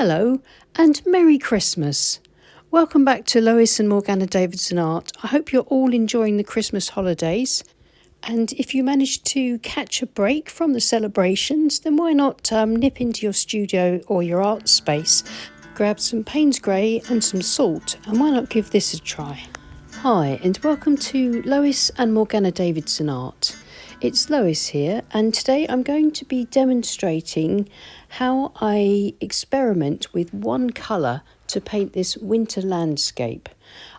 Hello and Merry Christmas. Welcome back to Lois and Morgana Davidson Art. I hope you're all enjoying the Christmas holidays. And if you managed to catch a break from the celebrations, then why not nip into your studio or your art space, grab some Payne's Grey and some salt, and why not give this a try? Hi and welcome to Lois and Morgana Davidson Art. It's Lois here, and today I'm going to be demonstrating how I experiment with one colour to paint this winter landscape.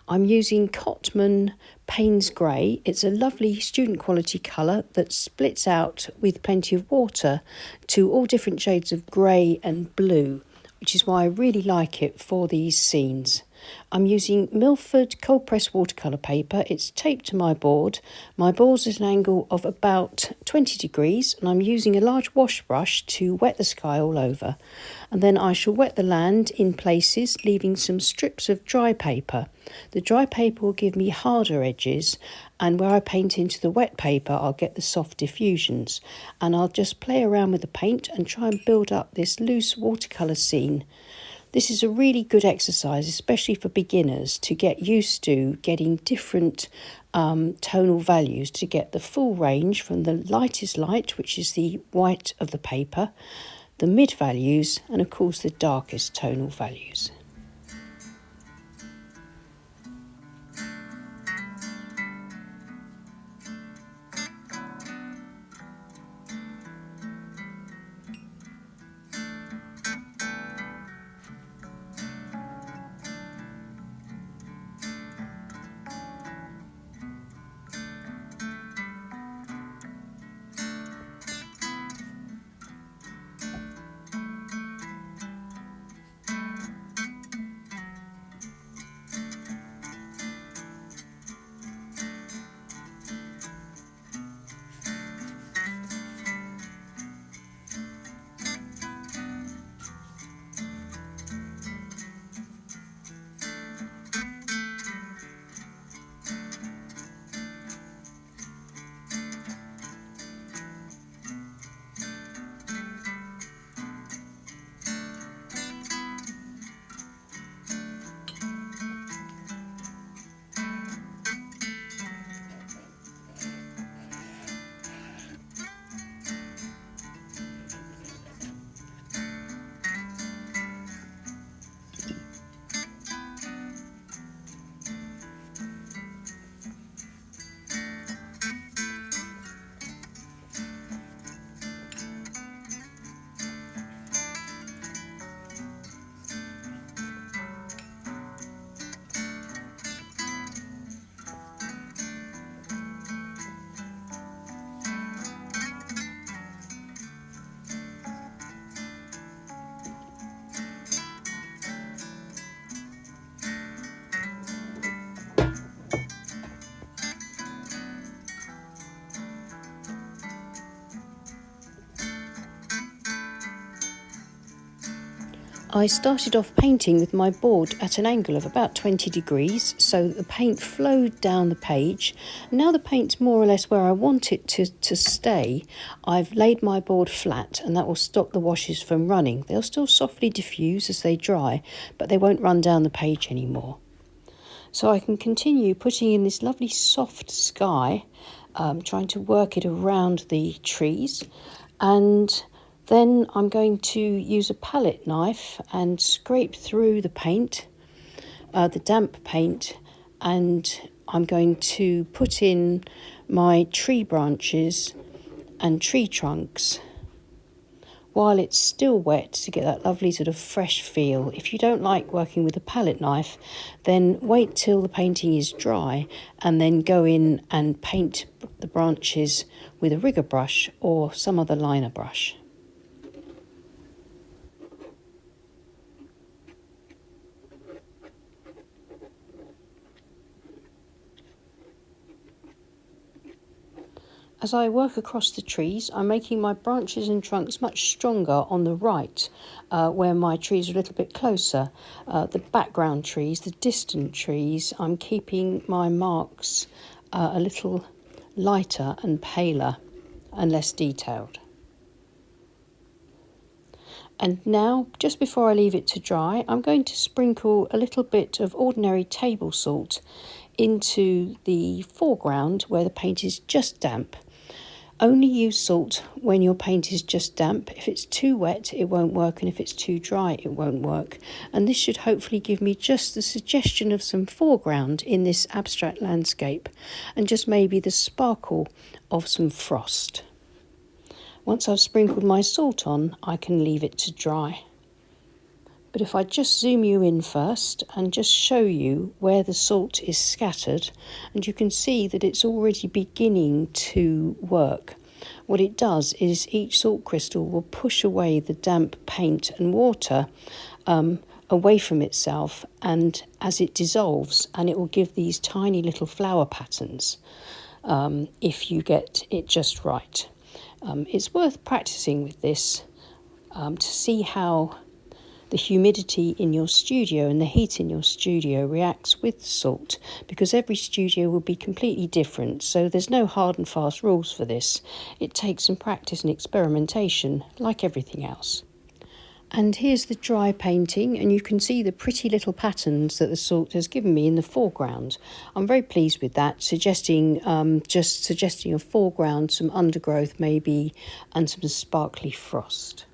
I'm using Cotman Payne's Grey. It's a lovely student quality colour that splits out with plenty of water to all different shades of grey and blue, which is why I really like it for these scenes. I'm using Milford cold press watercolour paper. It's taped to my board. My board's at an angle of about 20 degrees and I'm using a large wash brush to wet the sky all over. And then I shall wet the land in places, leaving some strips of dry paper. The dry paper will give me harder edges, and where I paint into the wet paper I'll get the soft diffusions. And I'll just play around with the paint and try and build up this loose watercolour scene. This is a really good exercise, especially for beginners, to get used to getting different tonal values to get the full range from the lightest light, which is the white of the paper, the mid values, and of course the darkest tonal values. I started off painting with my board at an angle of about 20 degrees so that the paint flowed down the page. Now the paint's more or less where I want it to stay. I've laid my board flat and that will stop the washes from running. They'll still softly diffuse as they dry, but they won't run down the page anymore. So I can continue putting in this lovely soft sky, trying to work it around the trees, and then I'm going to use a palette knife and scrape through the paint, the damp paint, and I'm going to put in my tree branches and tree trunks while it's still wet to get that lovely sort of fresh feel. If you don't like working with a palette knife, then wait till the painting is dry and then go in and paint the branches with a rigger brush or some other liner brush. As I work across the trees, I'm making my branches and trunks much stronger on the right, where my trees are a little bit closer. The background trees, the distant trees, I'm keeping my marks a little lighter and paler and less detailed. And now, just before I leave it to dry, I'm going to sprinkle a little bit of ordinary table salt into the foreground where the paint is just damp. Only use salt when your paint is just damp. If it's too wet, it won't work, and if it's too dry, it won't work. And this should hopefully give me just the suggestion of some foreground in this abstract landscape, and just maybe the sparkle of some frost. Once I've sprinkled my salt on, I can leave it to dry. But if I just zoom you in first and just show you where the salt is scattered, and you can see that it's already beginning to work. What it does is each salt crystal will push away the damp paint and water away from itself, and as it dissolves, and it will give these tiny little flower patterns if you get it just right. It's worth practicing with this to see how the humidity in your studio and the heat in your studio reacts with salt, because every studio will be completely different, so there's no hard and fast rules for this. It takes some practice and experimentation, like everything else. And here's the dry painting, and you can see the pretty little patterns that the salt has given me in the foreground. I'm very pleased with that, suggesting a foreground, some undergrowth maybe, and some sparkly frost.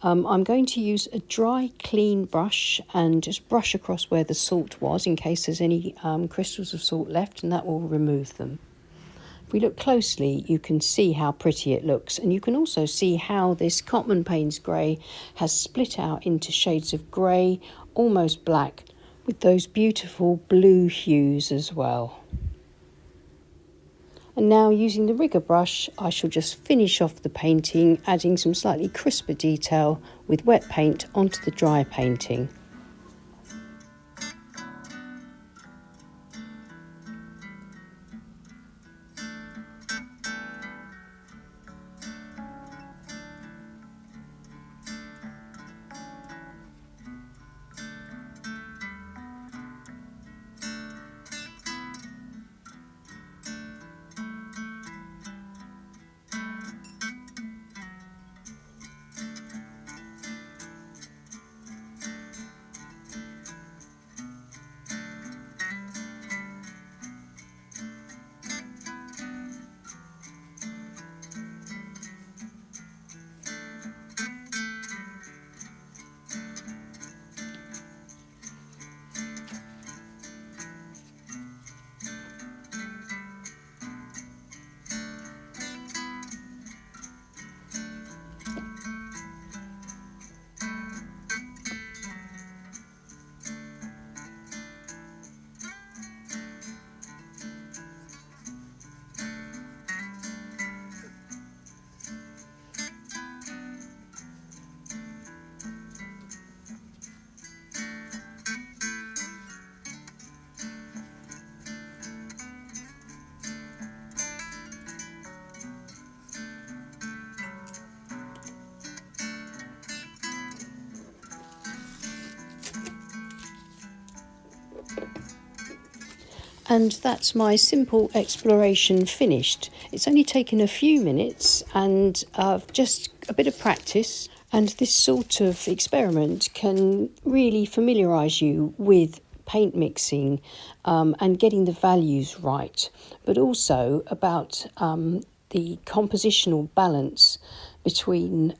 I'm going to use a dry, clean brush and just brush across where the salt was in case there's any crystals of salt left, and that will remove them. If we look closely, you can see how pretty it looks, and you can also see how this Cotman Payne's grey has split out into shades of grey, almost black, with those beautiful blue hues as well. And now, using the rigger brush, I shall just finish off the painting, adding some slightly crisper detail with wet paint onto the dry painting. And that's my simple exploration finished. It's only taken a few minutes and just a bit of practice, and this sort of experiment can really familiarise you with paint mixing and getting the values right, but also about the compositional balance between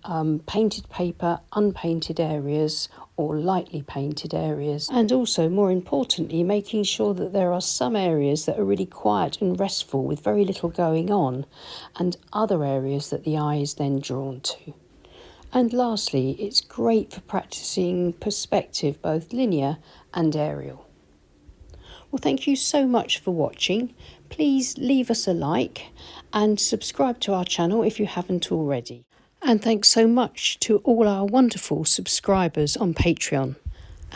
painted paper, unpainted areas, or lightly painted areas, and also, more importantly, making sure that there are some areas that are really quiet and restful with very little going on, and other areas that the eye is then drawn to. And lastly, it's great for practicing perspective, both linear and aerial. Well, thank you so much for watching. Please leave us a like and subscribe to our channel if you haven't already. And thanks so much to all our wonderful subscribers on Patreon.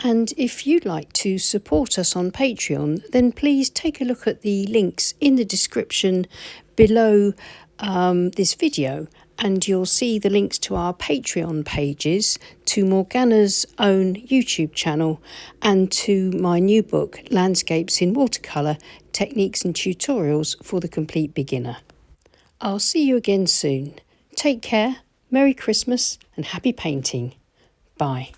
And if you'd like to support us on Patreon, then please take a look at the links in the description below this video, and you'll see the links to our Patreon pages, to Morgana's own YouTube channel, and to my new book, Landscapes in Watercolor, Techniques and Tutorials for the Complete Beginner. I'll see you again soon. Take care. Merry Christmas and happy painting. Bye.